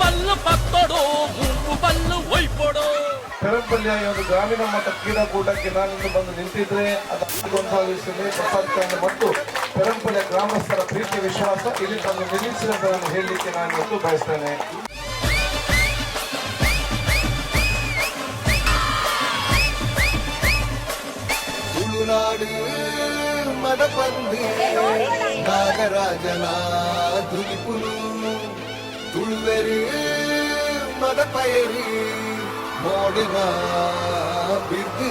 ಬಲ್ಲು ಪತ್ತೋಡು ಮೂಗು ಬಲ್ಲು ಒಯ್ಪೋಡು. ಪೆರಂಪಲ್ಯ ಈ ಒಂದು ಗ್ರಾಮೀಣ ಮಟ್ಟ ಕ್ರೀಡಾಕೂಟಕ್ಕೆ ನಾನಿಂದು ಬಂದು ನಿಂತಿದ್ರೆ ಅದು ಗೊಂದಲಿಸುತ್ತದೆ. ಪ್ರಸಾದ್ ಚಂದ್ರ ಮತ್ತು ಪೆರಂಪಲ್ಯ ಗ್ರಾಮಸ್ಥರ ಪ್ರೀತಿ ವಿಶ್ವಾಸ ಇಲ್ಲಿ ತಂದು ನಿಲ್ಲಿಸಿದಂತ ಹೇಳಲಿಕ್ಕೆ ನಾನು ಇವತ್ತು ಬಯಸ್ತೇನೆ. ತುಳುನಾಡು ಮದಪಂದು ನಾಗರಾಜನ ದುಲಿಪುಲು ತುಳುವೆರು ಮದಪಯರು ಮೋಡಿನ ಬಿರ್ದು